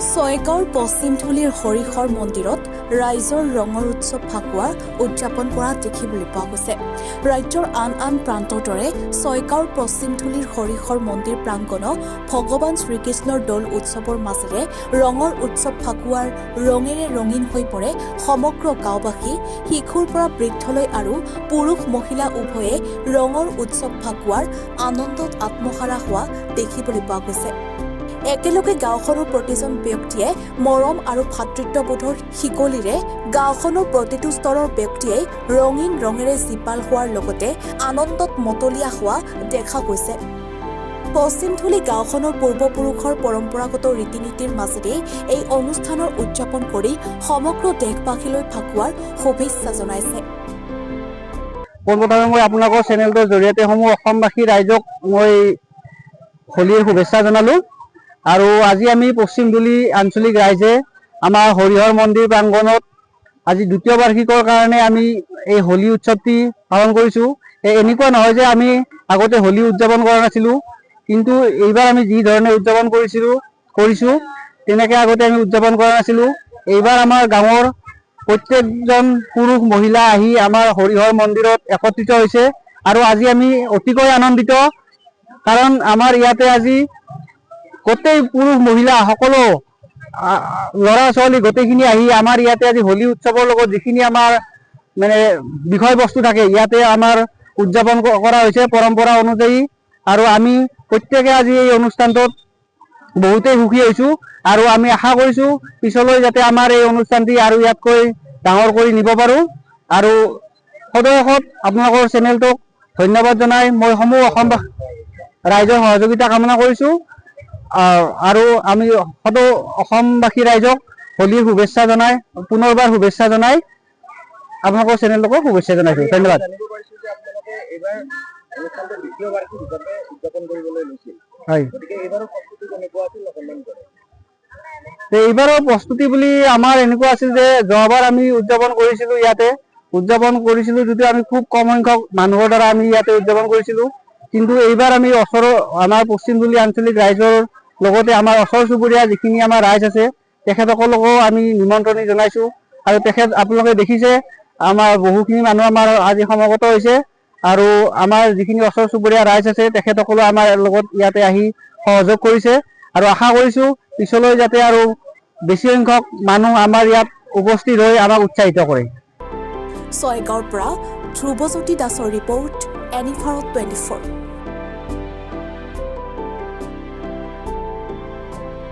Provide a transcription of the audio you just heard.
ছয়গাঁৱৰ পশ্চিমথুলিৰ হৰিহৰ মন্দিৰত ৰাইজৰ ৰঙৰ উৎসৱ ফাকুৱা উদযাপন কৰা দেখিবলৈ পোৱা গৈছে। ৰাজ্যৰ আন প্ৰান্তৰ দৰে ছয়গাঁৱৰ পশ্চিমথুলিৰ হৰিহৰ মন্দিৰ প্ৰাংগণত ভগৱান শ্ৰীকৃষ্ণৰ দৌল উৎসৱৰ মাজেৰে ৰঙৰ উৎসৱ ফাকুৱাৰ ৰঙেৰে ৰঙীন হৈ পৰে সমগ্ৰ গাঁওবাসী, শিশুৰ পৰা বৃদ্ধলৈ আৰু পুৰুষ মহিলা উভয়ে ৰঙৰ উৎসৱ ফাকুৱাৰ আনন্দত আত্মহাৰা হোৱা দেখিবলৈ পোৱা গৈছে। একেলগে গাঁওখনৰ প্ৰতিজন ব্যক্তিয়ে মৰম আৰু ভাতৃত্ববোধৰ শিকলিৰে গাঁওখনৰ প্ৰতিটো স্তৰৰ ব্যক্তিয়ে ৰঙীন ৰঙেৰে জীপাল হোৱাৰ লগতে আনন্দত মতলীয়া হোৱা দেখা গৈছে। পশ্চিমথুলি গাঁওখনৰ পূৰ্বপুৰুষৰ পৰম্পৰাগত ৰীতি নীতিৰ মাজেৰে এই অনুষ্ঠানৰ উদযাপন কৰি সমগ্ৰ দেশবাসীলৈ ফাকুৱাৰ শুভেচ্ছা জনাইছে। পোনপ্ৰথমে মই আপোনালোকৰ চেনেলটোৰ জৰিয়তে সমূহ অসমবাসী ৰাইজক মই হোলীৰ শুভেচ্ছা জনালো। আৰু আজি আমি পশ্চিমথুলি আঞ্চলিক ৰাইজে আমাৰ হৰিহৰ মন্দিৰ প্ৰাংগণত আজি দ্বিতীয় বাৰ্ষিকৰ কাৰণে আমি এই হোলী উৎসৱটি পালন কৰিছোঁ। এনেকুৱা নহয় যে আমি আগতে হোলী উদযাপন কৰা নাছিলোঁ, কিন্তু এইবাৰ আমি যি ধৰণে উদযাপন কৰিছোঁ তেনেকৈ আগতে আমি উদযাপন কৰা নাছিলোঁ। এইবাৰ আমাৰ গাঁৱৰ প্ৰত্যেকজন পুৰুষ মহিলা আহি আমাৰ হৰিহৰ মন্দিৰত একত্ৰিত হৈছে আৰু আজি আমি অতিকৈ আনন্দিত, কাৰণ আমাৰ ইয়াতে আজি গোটেই পুৰুষ মহিলা সকলো ল'ৰা ছোৱালী গোটেইখিনি আহি আমাৰ ইয়াতে আজি হোলী উৎসৱৰ লগত যিখিনি আমাৰ মানে বিষয়বস্তু থাকে ইয়াতে আমাৰ উদযাপন কৰা হৈছে পৰম্পৰা অনুযায়ী। আৰু আমি প্ৰত্যেকে আজি এই অনুষ্ঠানটোত বহুতেই সুখী হৈছোঁ আৰু আমি আশা কৰিছোঁ পিছলৈ যাতে আমাৰ এই অনুষ্ঠানটি আৰু ইয়াতকৈ ডাঙৰ কৰি নিব পাৰোঁ। আৰু সদৌ আপোনালোকৰ চেনেলটোক ধন্যবাদ জনাই মই সমূহ অসম ৰাইজৰ সহযোগিতা কামনা কৰিছোঁ। আৰু আমি সদৌ অসমবাসী ৰাইজক হোলীৰ শুভেচ্ছা জনাই পুনৰবাৰ শুভেচ্ছা জনাই আপোনালোকৰ চেনেলটোকো শুভেচ্ছা জনাইছোঁ। ধন্যবাদ। এইবাৰৰ প্ৰস্তুতি বুলি আমাৰ এনেকুৱা আছিল যে যোৱাবাৰ আমি উদযাপন কৰিছিলোঁ যদিও আমি খুব কম সংখ্যক মানুহৰ দ্বাৰা আমি ইয়াতে উদযাপন কৰিছিলোঁ, কিন্তু এইবাৰ আমি আমাৰ পশ্চিমথুলি আঞ্চলিক ৰাইজৰ লগতে আমাৰ ওচৰ চুবুৰীয়া যিখিনি আমাৰ ৰাইজ আছে তেখেতসকলকো আমি নিমন্ত্ৰণি জনাইছোঁ। আৰু আপোনালোকে দেখিছে আমাৰ বহুখিনি মানুহ আমাৰ আজি সমবেত হৈছে আৰু আমাৰ যিখিনি ওচৰ চুবুৰীয়া ৰাইজ আছে তেখেতসকলে আমাৰ লগত ইয়াতে আহি সহযোগ কৰিছে আৰু আশা কৰিছোঁ পিছলৈ যাতে আৰু বেছি সংখ্যক মানুহ আমাৰ ইয়াত উপস্থিত হৈ আমাক উৎসাহিত কৰে। ছয়গাঁৱৰ পৰা ধ্ৰুৱজ্যোতি দাসৰ ৰিপৰ্ট, এনি ভাৰত 24।